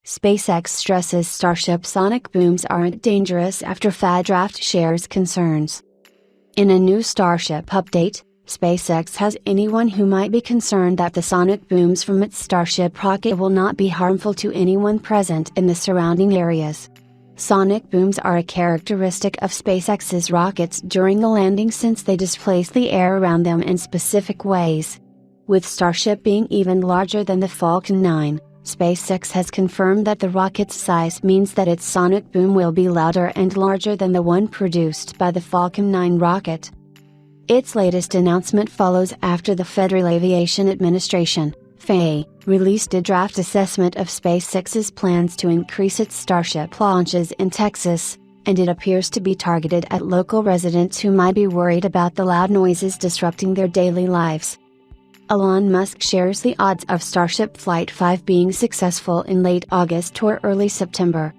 SpaceX stresses Starship sonic booms aren't dangerous after FAA draft shares concerns. In a new Starship update, SpaceX has anyone who might be concerned that the sonic booms from its Starship rocket will not be harmful to anyone present in the surrounding areas. Sonic booms are a characteristic of SpaceX's rockets during the landing since they displace the air around them in specific ways. With Starship being even larger than the Falcon 9, SpaceX has confirmed that the rocket's size means that its sonic boom will be louder and larger than the one produced by the Falcon 9 rocket. Its latest announcement follows after the Federal Aviation Administration, FAA, released a draft assessment of SpaceX's plans to increase its Starship launches in Texas, and it appears to be targeted at local residents who might be worried about the loud noises disrupting their daily lives. Elon Musk shares the odds of Starship Flight 5 being successful in late August or early September.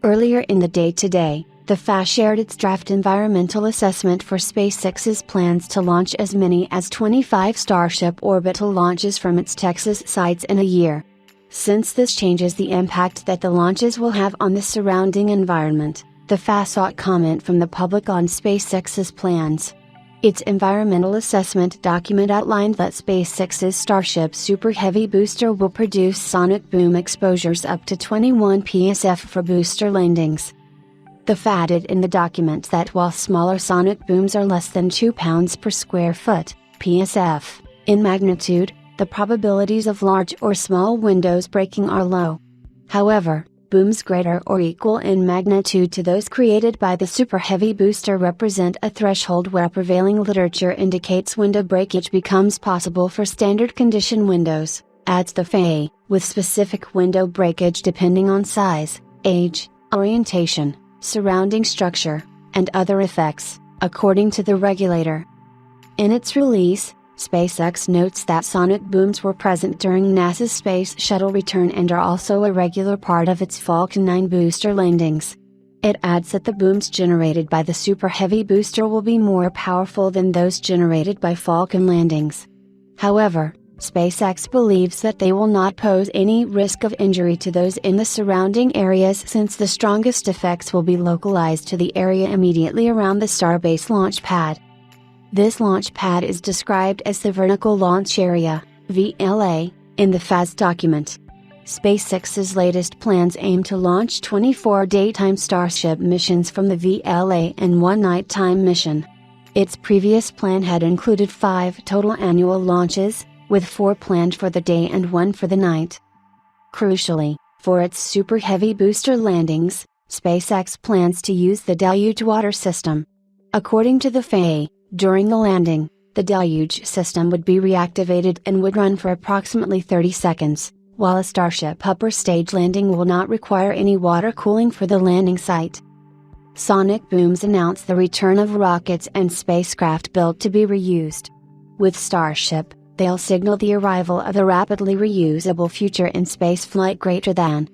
Earlier in the day today, the FAA shared its draft environmental assessment for SpaceX's plans to launch as many as 25 Starship orbital launches from its Texas sites in a year. Since this changes the impact that the launches will have on the surrounding environment, the FAA sought comment from the public on SpaceX's plans. Its environmental assessment document outlined that SpaceX's Starship Super Heavy booster will produce sonic boom exposures up to 21 psf for booster landings. The FAA added in the document that while smaller sonic booms are less than 2 pounds per square foot, psf, in magnitude, the probabilities of large or small windows breaking are low. However, booms greater or equal in magnitude to those created by the Super Heavy booster represent a threshold where prevailing literature indicates window breakage becomes possible for standard condition windows, adds the FAA, with specific window breakage depending on size, age, orientation, surrounding structure, and other effects, according to the regulator. In its release, SpaceX notes that sonic booms were present during NASA's Space Shuttle return and are also a regular part of its Falcon 9 booster landings. It adds that the booms generated by the Super Heavy booster will be more powerful than those generated by Falcon landings. However, SpaceX believes that they will not pose any risk of injury to those in the surrounding areas since the strongest effects will be localized to the area immediately around the Starbase launch pad. This launch pad is described as the Vertical Launch Area, VLA, in the FAA's document. SpaceX's latest plans aim to launch 24 daytime Starship missions from the VLA and 1 nighttime mission. Its previous plan had included 5 total annual launches, with 4 planned for the day and 1 for the night. Crucially, for its Super Heavy booster landings, SpaceX plans to use the deluge water system. According to the FAA, during the landing, the deluge system would be reactivated and would run for approximately 30 seconds, while a Starship upper stage landing will not require any water cooling for the landing site. Sonic booms announce the return of rockets and spacecraft built to be reused. With Starship, they'll signal the arrival of a rapidly reusable future in spaceflight greater than